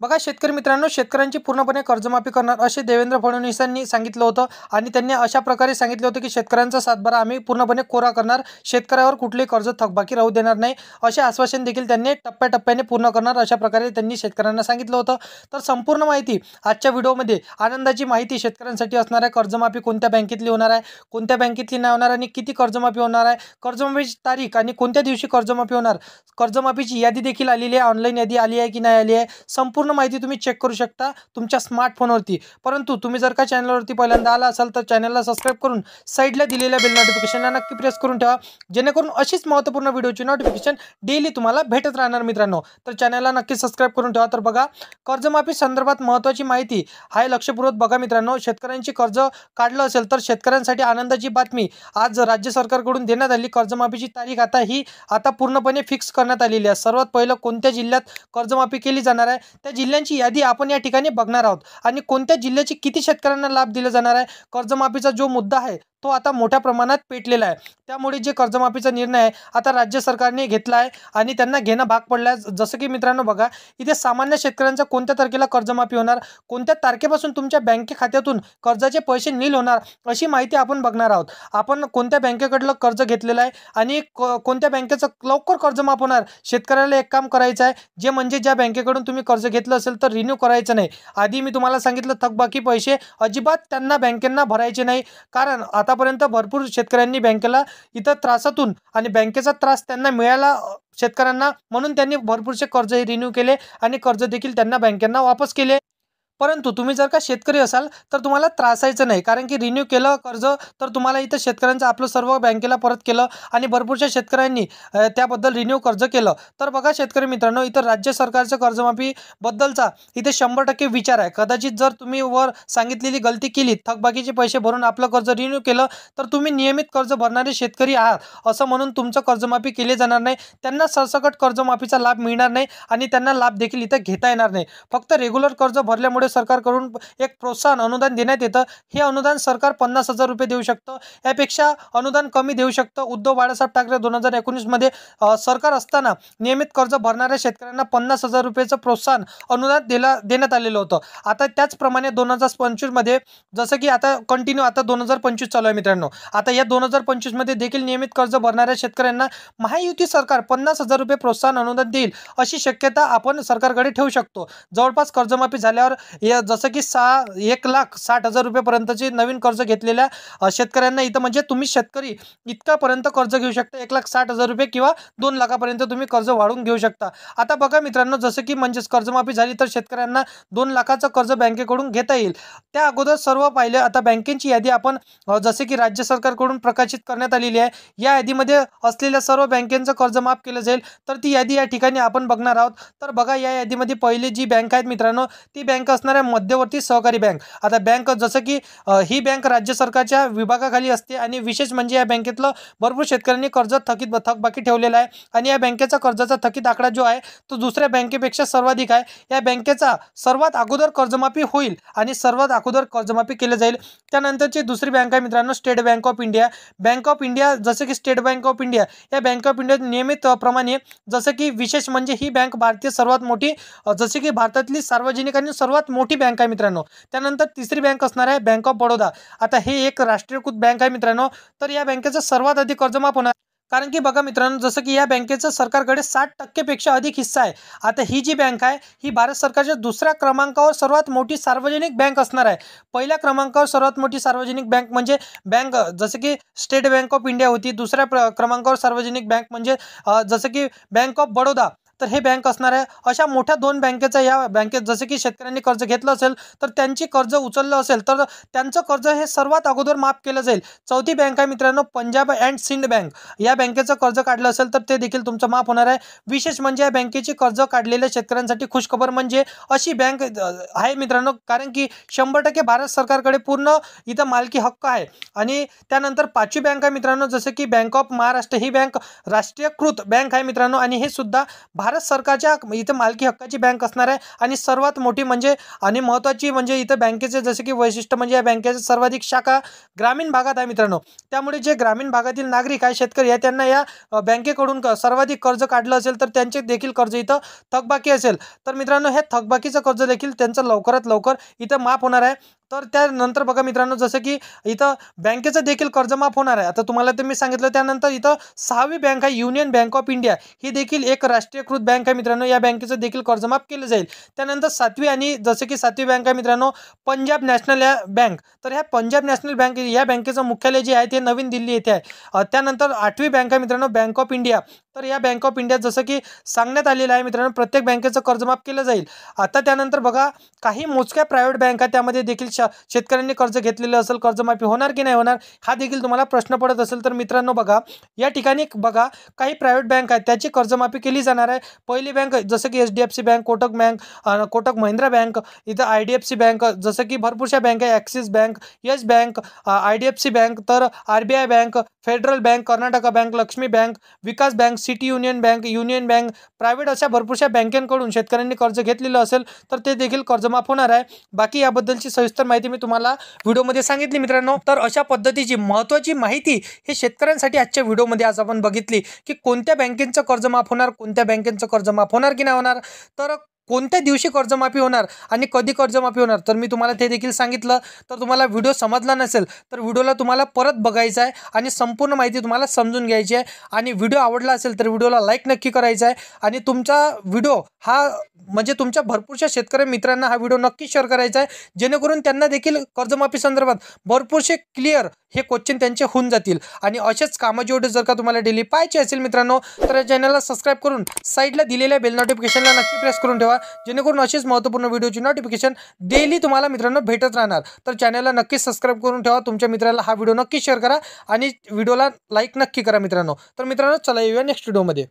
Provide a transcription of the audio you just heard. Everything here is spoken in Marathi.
बघा शेतकरी मित्रांनो, शेतकऱ्यांची पूर्णपणे कर्जमाफी करणार असे देवेंद्र फडणवीसांनी सांगितलं होतं आणि त्यांनी अशा प्रकारे सांगितलं होतं की शेतकऱ्यांचा सातबारा आम्ही पूर्णपणे कोरा करणार, शेतकऱ्यावर कुठलीही कर्ज थकबाकी राहू देणार नाही असे आश्वासन देखील त्यांनी टप्प्याटप्प्याने पूर्ण करणार अशा प्रकारे त्यांनी शेतकऱ्यांना सांगितलं होतं। तर संपूर्ण माहिती आजच्या व्हिडिओमध्ये आनंदाची माहिती शेतकऱ्यांसाठी असणार आहे। कर्जमाफी कोणत्या बँकेतली होणार आहे, कोणत्या बँकेतली नाही होणार आणि किती कर्जमाफी होणार आहे, कर्जमाफीची तारीख आणि कोणत्या दिवशी कर्जमाफी होणार, कर्जमाफीची यादी देखील आलेली आहे, ऑनलाईन यादी आली आहे की नाही आली आहे, संपूर्ण माहिती तुम्ही चेक करू शकता तुमच्या स्मार्टफोनवरती। परंतु तुम्ही जर का चॅनलवरती पहिल्यांदा आला असाल तर चॅनलला सबस्क्राइब करून साईडला दिलेल्या बेल नोटिफिकेशनला नक्की प्रेस करून ठेवा, जेणेकरून अशीच महत्त्वपूर्ण व्हिडिओची नोटिफिकेशन डेली तुम्हाला भेटत राहणार मित्रांनो। तर चॅनलला नक्की सबस्क्राइब करून ठेवा। तर बघा, कर्जमाफी संदर्भात महत्त्वाची माहिती आहे, लक्षपूर्वक बघा मित्रांनो। शेतकऱ्यांची कर्ज काढलं असेल तर शेतकऱ्यांसाठी आनंदाची बातमी आज राज्य सरकारकडून देण्यात आली। कर्जमाफीची तारीख आता पूर्णपणे फिक्स करण्यात आलेली आहे। सर्वात पहिलं कोणत्या जिल्ह्यात कर्जमाफी केली जाणार आहे त्या जिल्ह्यांची यादी आपण या ठिकाणी बघणार आहोत आणि कोणत्या जिल्ह्याची किती शेतकऱ्यांना लाभ दिला जाणार आहे। कर्जमाफीचा जो मुद्दा आहे तो आता मोठ्या प्रमाणात पेटलेला आहे, त्यामुळे जे कर्जमाफीचा निर्णय आहे आता राज्य सरकारने घेतला आहे आणि त्यांना घेणं भाग पडलं आहे। जसं की मित्रांनो बघा, इथे सामान्य शेतकऱ्यांचा कोणत्या तारखेला कर्जमाफी होणार, कोणत्या तारखेपासून तुमच्या बँके खात्यातून कर्जाचे पैसे नील होणार अशी माहिती आपण बघणार आहोत। आपण कोणत्या बँकेकडलं कर्ज घेतलेलं आहे आणि कोणत्या बँकेचं लवकर कर्ज माफ होणार, शेतकऱ्याला एक काम करायचं आहे, जे म्हणजे ज्या बँकेकडून तुम्ही कर्ज घेतलं असेल तर रिन्यू करायचं नाही। आधी मी तुम्हाला सांगितलं थकबाकी पैसे अजिबात त्यांना बँकेंना भरायचे नाही, कारण आतापर्यंत भरपूर शेतकऱ्यांनी बँकेला इतर त्रासातून आणि बँकेचा त्रास त्यांना मिळाला शेतकऱ्यांना, म्हणून त्यांनी भरपूरसे कर्ज रिन्यू केले आणि कर्ज देखील त्यांना बँकेंना वापस केले। परंतु तुम्ही जर का शेतकरी असाल तर तुम्हाला त्रासायचं नाही, कारण की रिन्यू केलं कर्ज तर तुम्हाला इथं शेतकऱ्यांचं आपलं सर्व बँकेला परत केलं आणि भरपूरशा शेतकऱ्यांनी त्याबद्दल रिन्यू कर्ज केलं। तर बघा शेतकरी मित्रांनो, इथं राज्य सरकारचं कर्जमाफी बद्दलचा इथे 100% विचार आहे। कदाचित जर तुम्ही वर सांगितलेली गलती केली, थकबाकीचे पैसे भरून आपलं कर्ज रिन्यू केलं तर तुम्ही नियमित कर्ज भरणारे शेतकरी आहात असं म्हणून तुमचं कर्जमाफी केली जाणार नाही, त्यांना सरसकट कर्जमाफीचा लाभ मिळणार नाही आणि त्यांना लाभ देखील इथं घेता येणार नाही। फक्त रेग्युलर कर्ज भरल्यामुळे सरकारकडून एक प्रोत्साहन अनुदान देण्यात येतं। हे अनुदान सरकार 50,000 रुपये देऊ शकतं, यापेक्षा अनुदान कमी देऊ शकतं। उद्धव बाळासाहेब ठाकरे 2019 मध्ये सरकार असताना नियमित कर्ज भरणाऱ्या शेतकऱ्यांना 50,000 रुपयाचं प्रोत्साहन अनुदान देण्यात आलेलं होतं। आता त्याचप्रमाणे 2025 मध्ये जसं की आता कंटिन्यू आता 2025 चालू आहे मित्रांनो, आता या 2025 मध्ये देखील नियमित कर्ज भरणाऱ्या शेतकऱ्यांना महायुती सरकार 50,000 रुपये प्रोत्साहन अनुदान देईल अशी शक्यता आपण सरकारकडे ठेवू शकतो। जवळपास कर्जमाफी झाल्यावर जसं की 1,60,000 रुपयेपर्यंतचे नवीन कर्ज घेतलेल्या शेतकऱ्यांना इथं म्हणजे तुम्ही शेतकरी इतकापर्यंत कर्ज घेऊ शकता, 1,60,000 रुपये किंवा 2 लाखापर्यंत तुम्ही कर्ज वाढवून घेऊ शकता। आता बघा मित्रांनो, जसं की म्हणजे कर्जमाफी झाली तर शेतकऱ्यांना 2 लाखाचं कर्ज बँकेकडून घेता येईल। त्या अगोदर सर्व पाहिले आता बँकेची यादी आपण जसे की राज्य सरकारकडून प्रकाशित करण्यात आलेली आहे, या यादीमध्ये असलेल्या सर्व बँकेचं कर्ज माफ केलं जाईल। तर ती यादी या ठिकाणी आपण बघणार आहोत। तर बघा, या यादीमध्ये पहिली जी बँक आहेत मित्रांनो ती बँक असणार आहे मध्यवर्ती सहकारी बँक। आता बँक जसं की ही बँक राज्य सरकारच्या विभागाखाली असते आणि विशेष म्हणजे या बँकेतलं भरपूर शेतकऱ्यांनी कर्ज थकबाकी ठेवलेलं आहे आणि या बँकेचा कर्जाचा थकीत आकडा जो आहे तो दुसऱ्या बँकेपेक्षा सर्वाधिक आहे। या बँकेचा सर्वात अगोदर कर्जमाफी होईल आणि सर्वात अगोदर कर्जमाफी केली जाईल। त्यानंतरची दुसरी बँक आहे मित्रांनो state bank of India. Bank of India जसं की स्टेट बँक ऑफ इंडिया, या बँक ऑफ इंडिया नियमित प्रमाणे जसं की विशेष म्हणजे ही बँक भारतीय सर्वात मोठी जसे की भारतातली सार्वजनिक आणि सर्वात मोठी बँक आहे मित्रांनो। त्यानंतर तिसरी बँक असणार आहे बँक ऑफ बडोदा। आता हे एक राष्ट्रीयकृत बँक आहे मित्रांनो, तर या बँकेचं सर्वात अधिक कर्ज माफ होणार, कारण की बघा मित्रांनो जसं की या बँकेचं सरकारकडे 60% पेक्षा अधिक हिस्सा आहे। आता ही जी बँक आहे ही भारत सरकारच्या दुसऱ्या क्रमांकावर सर्वात मोठी सार्वजनिक बँक असणार आहे। पहिल्या क्रमांकावर सर्वात मोठी सार्वजनिक बँक म्हणजे बँक जसं की स्टेट बँक ऑफ इंडिया होती, दुसऱ्या क्रमांकावर सार्वजनिक बँक म्हणजे जसं की बँक ऑफ बडोदा, तर हे बँक असणार आहे। अशा मोठ्या 2 बँकेचा या बँकेत जसे की शेतकऱ्यांनी कर्ज घेतलं असेल तर त्यांची कर्ज उचललं असेल तर त्यांचं कर्ज हे सर्वात अगोदर माफ केलं जाईल। चौथी बँक आहे मित्रांनो पंजाब अँड सिंध बँक। या बँकेचं कर्ज काढलं असेल तर ते देखील तुमचं माफ होणार आहे। विशेष म्हणजे या बँकेची कर्ज काढलेल्या शेतकऱ्यांसाठी खुशखबर म्हणजे अशी बँक आहे मित्रांनो, कारण की 100% भारत सरकारकडे पूर्ण इथं मालकी हक्क आहे। आणि त्यानंतर 5वी बँक आहे मित्रांनो जसं की bank of Maharashtra. He bank राष्ट्रीयकृत बँक आहे मित्रांनो आणि हे सुद्धा भारत सरकारच्या इथं मालकी हक्काची बँक असणार आहे आणि सर्वात मोठी म्हणजे आणि महत्त्वाची म्हणजे इथं बँकेचे जसे की वैशिष्ट्य म्हणजे या बँकेचे सर्वाधिक शाखा ग्रामीण भागात आहे मित्रांनो. त्यामुळे जे ग्रामीण भागातील नागरिक आहे, शेतकरी आहे, त्यांना या बँकेकडून सर्वाधिक कर्ज काढलं असेल तर त्यांचे देखील कर्ज इथं थकबाकी असेल तर मित्रांनो हे थकबाकीचं कर्ज देखील त्यांचं लवकरात लवकर इथं माफ होणार आहे. तर त्यानंतर बघा मित्रांनो जसं की इथं बँकेचं देखील कर्ज माफ होणार आहे. आता तुम्हाला ते मी सांगितलं. त्यानंतर इथं 6वी बँक आहे युनियन बँक ऑफ इंडिया, ही देखील एक राष्ट्रीयकृत बँक आहे मित्रांनो. या बँकेचं देखील कर्ज माफ केलं जाईल. त्यानंतर 7वी आणि जसं की 7वी बँक आहे मित्रांनो पंजाब नॅशनल या बँक. तर ह्या पंजाब नॅशनल बँक या बँकेचं मुख्यालय जे आहे ते नवीन दिल्ली येथे आहे. त्यानंतर 8वी बँक आहे मित्रांनो बँक ऑफ इंडिया. तर या बँक ऑफ इंडिया जसं की सांगण्यात आलेलं आहे मित्रांनो प्रत्येक बँकेचं कर्ज माफ केलं जाईल. आता त्यानंतर बघा काही मोजक्या प्रायव्हेट बँका त्यामध्ये देखील शेतकऱ्यांनी कर्ज घेतलेलं असेल, कर्जमाफी होणार की नाही होणार हा देखील तुम्हाला प्रश्न पडत असेल तर मित्रांनो बघा या ठिकाणी बघा काही प्रायव्हेट बँक आहेत त्याची कर्जमाफी केली जाणार आहे. पहिली बँक जसं की HDFC bank, Kotak bank, Kotak Mahindra bank, इथं IDFC बँक, जसं की भरपूरशा बँक आहे, Axis bank, Yes bank, IDFC bank, तर RBI bank, Federal bank, Karnataka bank, Lakshmi bank, Vikas bank, City Union bank, private अशा भरपूरशा बँकेकडून शेतकऱ्यांनी कर्ज घेतलेलं असेल तर ते देखील कर्जमाफ होणार आहे. बाकी याबद्दलची सविस्तर माहिती मी तुम्हाला व्हिडिओमध्ये सांगितली मित्रांनो. तर अशा पद्धतीची महत्त्वाची माहिती हे शेतकऱ्यांसाठी आजच्या व्हिडिओमध्ये आज आपण बघितली की कोणत्या बँकेचं कर्ज माफ होणार, कोणत्या बँकेचं कर्ज माफ होणार की नाही होणार, तर कोणत्या दिवशी कर्जमाफी होणार आणि कधी कर्जमाफी होणार तर मी तुम्हाला ते देखील सांगितलं. तर तुम्हाला व्हिडिओ समजला नसेल तर व्हिडिओला तुम्हाला परत बघायचा आहे आणि संपूर्ण माहिती तुम्हाला समजून घ्यायची आहे. आणि व्हिडिओ आवडला असेल तर व्हिडिओला लाईक नक्की करायचा आहे आणि तुमचा व्हिडिओ हा म्हणजे तुमच्या भरपूरशा शेतकरी मित्रांना हा व्हिडिओ नक्की शेअर करायचा आहे जेणेकरून त्यांना देखील कर्जमाफी संदर्भात भरपूरसे क्लिअर हे क्वेश्चन त्यांचे होऊन जातील. आणि असेच कामाचे व्हिडिओ जर का तुम्हाला डेली पाहायचे असेल मित्रांनो तर या चॅनलला सबस्क्राईब करून साईडला दिलेल्या बेल नोटिफिकेशनला नक्की प्रेस करून ठेवा जेणेकरून अशीच महत्त्वपूर्ण व्हिडिओची नोटिफिकेशन डेली तुम्हाला मित्रांनो भेटत राहणार. तर चॅनलला नक्की सबस्क्राईब करून ठेवा, तुमच्या मित्राला हा व्हिडिओ नक्की शेअर करा आणि व्हिडिओला लाईक नक्की करा मित्रांनो. तर मित्रांनो चला येऊया नेक्स्ट व्हिडिओमध्ये.